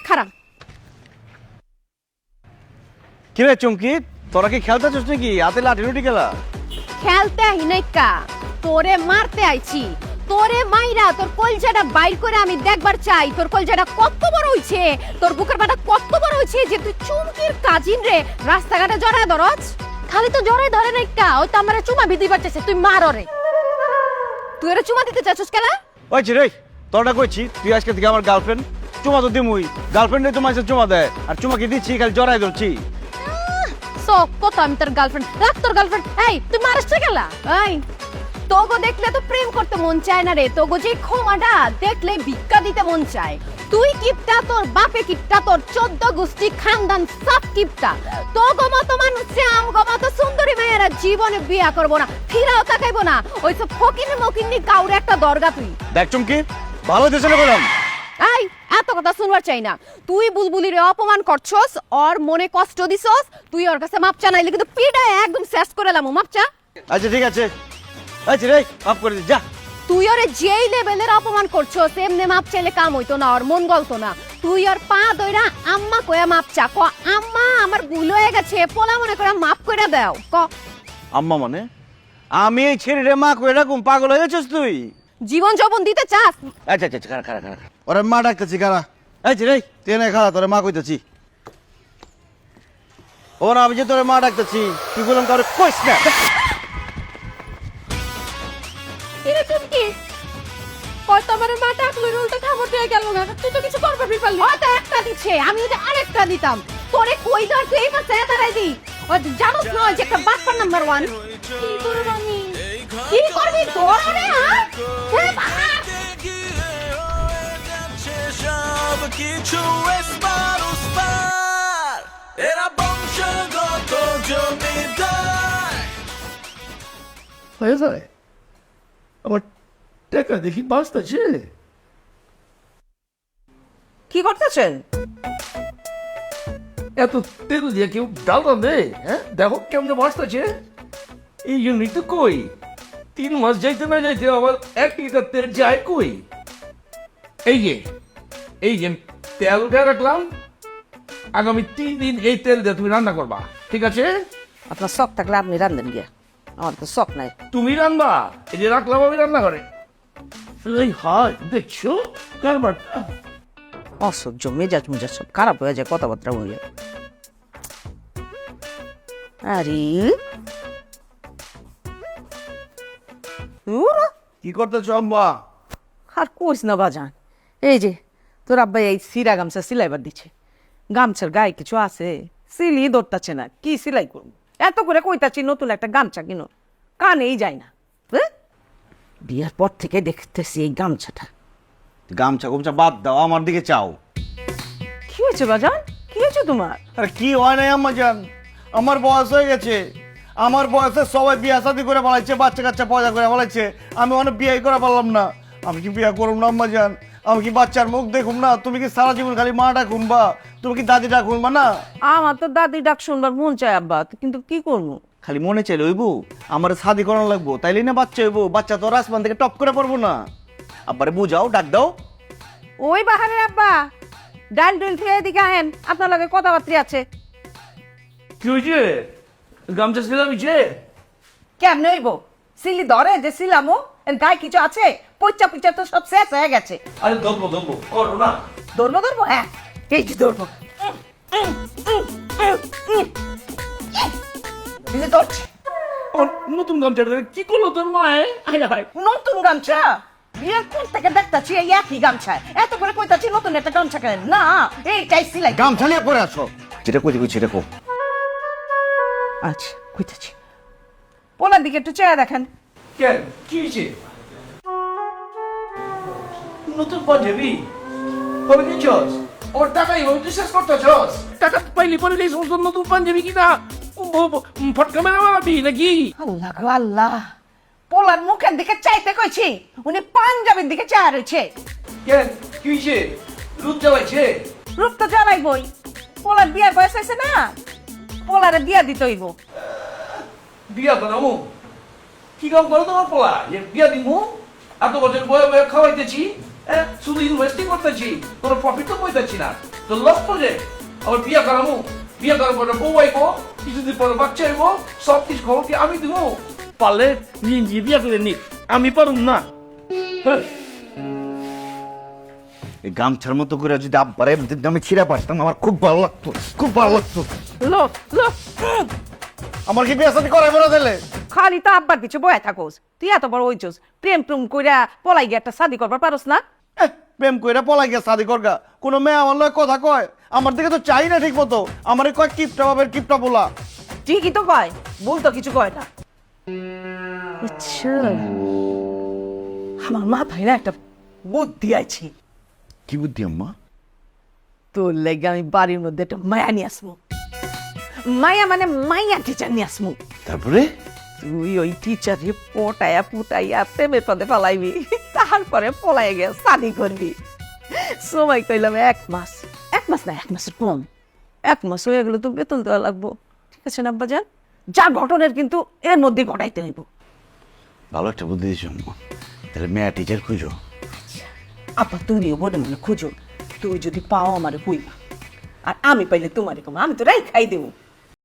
খারাপ। কি রে চুমকি, তোরা কি খেলতেছিস নাকি? হাতে লাঠি লুটি খেলা? খেলতে আহি নাইকা, তোরে মারতে আইছি। তোরে মাইরা তোর কলজাটা বাইর করে আমি দেখবার চাই তোর কলজাটা কত বড় হইছে, তোর বুকের পাটা কত বড় হইছে যে তুই চুমকির কাজিন রে রাস্তাঘাটে জড়ায় ধরছ। খালি তো জড়ায় ধরে নাইকা, ওই তো আমারে চুমা দিবার চাইছে, তুই মার ওরে। তুই ওরে চুমা দিতে চাচ্ছিস কেন? ওইছি রে, তোরটা কইছি তুই আজকে থেকে আমার গার্লফ্রেন্ড। চুমা তো দিমুই, গার্লফ্রেন্ডে তোমার সাথে চুমা দেয়, আর চুমা কি দিচ্ছি খালি জড়াই ধরছি। সব কত আমি তোর গার্লফ্রেন্ড, রাখ তোর গার্লফ্রেন্ড। এই তুই মারিস গেলা? এই তোগো দেখলে তো প্রেম করতে মন চায় না রে, তোগো যে ক্ষমাটা দেখলে ভিক্ষা দিতে মন চায়। তুই কিপটা, তোর বাপে কিপটা, তোর 14 গোষ্ঠী খানদান সব কিপটা। তোগো মতো মানুষে আমগো মতো সুন্দরী মেয়েরা জীবনে বিয়া করবো না, ফিরাও তাকাইবো না। ওই সব ফকিনি মকিনি কাউরে একটা দরগা তুই। দেখ চুমকি, ভালো দেশে বললাম। এই এত কথা শুনবার চাই না। তুই বুলবুলিরে অপমান করছস, ওর মনে কষ্ট দিছস, তুই ওর কাছে মাপ চা নাইলে কিন্তু পিটায় একদম শেষ করে লামু। মাপ চা। আচ্ছা ঠিক আছে, আচ্ছা রে মাফ করে দিস, যা। তুই ওরে যেই লেভেলের অপমান করছস এমনি মাপ চাইলে কাম হইতো না, ওর মন গলতো না। তুই ওর পা ধইরা আম্মা কয়া মাপ চা, ক আম্মা আমার ভুল হয়ে গেছে, পোলা মনে করে মাপ কইরা দাও। ক আম্মা মানে আমি এই ছেড়ে মা কই এরকম পাগল হয়ে গেছিস তুই? জীবন যৌবন দিতে চাস? আচ্ছা আচ্ছা খারা খারা খারা, ওরে মা ডাকতেছি কারা? আচ্ছা রে তুই না খারা, তোরে মা কইতেছি। ওর আমি যে তোর মা ডাকতেছি, তুই বললাম কাউরে কইস না। এরে চুমকি, কয় তোমার মা ডাকলো উল্টো খবর দিয়ে গেল না, তুই তো কিছু করবি পারলি। ও তো একটা দিচ্ছে, আমি যদি আরেকটা দিতাম তোরে কই ধর তুই এই পাশে দাঁড়াই দি। ও জানোস না যে একটা বাটপার নাম্বার 1। কি করে রানি, কি করবি তোর রে? হ্যাঁ হে বাবা, সব কিছু এসপার ওসপার, এরা বংশগত জমিদার। হয়ে যায় আমার টাকা দেখি বাঁচতেছে। কি করতেছেন? এত তেল দিয়ে কেউ ডাল রান্ধে? হ্যাঁ দেখো কেমন বাঁচতেছে। এই জন্যই তো কই 3 মাস যাইতে না যাইতে আবার 1 লিটার তেল যায় কই। এই যে তেল উঠে রাখলাম, আগামী 3 দিন এই তেল দিয়ে তুমি রান্না করবা, ঠিক আছে? আপনার শখ থাকলে আপনি রান্ধেন গিয়া, আমার তো শখ নাই। তুমি রান্না, এই যে রাখলাম আমি রান্না করে। এই হয় দেখছো কারবারটা। অসহ্য, মেজাজ মেজাজ সব খারাপ হয়ে যায় কথাবার্তা বলে। আরে কি করতেছো আম্মা? আর কইস না বাজান, এই যে তোর আব্বাই এই সিরা গামছা সিলাইবার দিচ্ছে। গামছার গায়ে কিছু আছে, সিলি ধরতাছে না, কি সিলাই করবো? এত করে কইতাছি নতুন একটা গামছা কিনো, কানেই যায় না। বিয়ের পর থেকে দেখতেছি এই গামছাটা। গামছা গুমছা বাদ দাও, আমার দিকে চাও। কি হয়েছে বাজান, কি হয়েছে তোমার? আরে কি হয় নাই আম্মা জান, আমার বয়স হয়ে গেছে। আমার বয়সে সবাই বিয়া শাদি করে বলাইছে, বাচ্চা কাচ্চা পয়দা করে বলাইছে, আমি অনেক বিয়ে করে পারলাম না। আমি কি বিয়া করুম না আম্মা জান? আমি কি বাচ্চার মুখ দেখুম না? তুমি কি সারা জীবন খালি মা ডাকুনবা? তুমি কি দাদি ডাকুনবা না? আমার তো দাদি ডাক শুনবার মন চায় আব্বা, কিন্তু কি করবো? খালি মনে চাইলে হইব আমার শাদি করানো লাগবো, তাইলে না বাচ্চা হইব। বাচ্চা তো আসমান থেকে টপ করে পড়বো না। আব্বারে বুঝাও, ডাক দাও। ওই বাহারে আব্বা, ডাল ডুল খেয়ে এদিকে আহেন, আপনার লগে কথাবার্তা আছে। কি হয়েছে? গামছা সিলামি যে কেমনে হইব? সিলি ধরে যে সিলামো, এর গায়ে কিছু আছে? পয়চা পয়চা তো সব শেষ হয়ে গেছে। আরে ধরবো করো না। ধরবো ধরবো, হ্যাঁ এই যে ধরবো। এই যে ধরছি। নতুন গামছা কি করলো তোর মায়ে? আয় ভাই, নতুন গামছা বিয়ের কোন থেকে দেখতাছি এই একই গামছায়, এত করে কইতাছি নতুন একটা গামছা কেন না, এইটাই সিলাই। গামছা নিয়ে পরে আসো, যেটা কই কই সেটা কো। আচ্ছা কইতাছি, পোলার দিকে একটু চেয়ে দেখেন। কেন কি হয়েছে? নতুন পাঞ্জাবি কবে কিনছস? ওর টাকাই ওই তুই শেষ করতেছস? টাকা পাইলি পরে এই সমস্ত নতুন পাঞ্জাবি কিনা ফটকা মেরে মারাবি নাকি? আল্লাহ গো আল্লাহ, পোলার মুখের দিকে চাইতে কইছি, উনি পাঞ্জাবের দিকে চেয়ে রয়েছে। কেন কি হয়েছে? রূপ জ্বালাইছে? রূপ তো জ্বালাইবই, পোলার বিয়ার বয়স হয়েছে না, পোলারে বিয়া দিতে হইব। বিয়া বানাবো? কি কাম করো তোমার পোলা যে বিয়া দিমু? এত বছর বয়ে বয়ে খাওয়াইতেছি, শুধু ইনভেস্টিং করতেছি, কোনো প্রফিট তো পাইতেছি না। তো লস প্রজেক্ট, আবার বিয়া করামু, বিয়া করার পরে বউ আইবো, কিছুদিন পরে বাচ্চা আইবো, সব কিছু খবর কি আমি দিব? পারলে নিজে বিয়া করে নি, আমি পারুম না। হ্যাঁ, এই গামছার মতো করে যদি আব্বারে আমি ছিঁড়া পারতাম আমার খুব ভালো লাগতো, খুব ভালো লাগতো। লো লো আমার কি বিয়া শাদি করাইবো না দিলে? খালি তো আব্বার পিছু বয়া থাকোস, তুই এত বড় হইছস, প্রেম প্রেম কইরা পলাই গিয়ে একটা শাদি করবার পারস না? প্রেম কইরা পলাই গিয়া শাদি করগা, কোনো মেয়ে আমার লয় কথা কয়? আমার দিকে তো চাই না ঠিক মতো, আমারে কয় কিপটা বাবের কিপটা বলা। ঠিকই তো কয়, ভুল তো কিছু কয় না। আচ্ছা, আমার মাথায় না একটা বুদ্ধি আছে। কি বুদ্ধি আম্মা? তোর লেগে আমি বাড়ির মধ্যে একটা মায়া নিয়ে আসবো। মায়া মানে মাইয়া টিচার নিয়ে আসবো। তারপরে তুই ওই টিচারে পটাইয়া পুটাইয়া প্রেমের পদে ফেলাইবি, তারপরে পলাই গিয়ে শাদি করবি। সময় কইলাম 1 মাস, 1 মাস না 1 মাসের কম, 1 মাস হয়ে গেলে তো বেতন দেওয়া লাগবো। ঠিক আছে না আব্বাজান? যা ঘটনের কিন্তু এর মধ্যে ঘটাইতে হইব। ভালো একটা বুদ্ধি দিয়েছো আম্মা। তাহলে মেয়া টিচার খুঁজো। আপা তুমিও মনে মনে খোঁজো, তুই যদি পাও আমারে হইবা, আর আমি পাইলে তোমারে কম, আমি তো রাই খাই দেবো।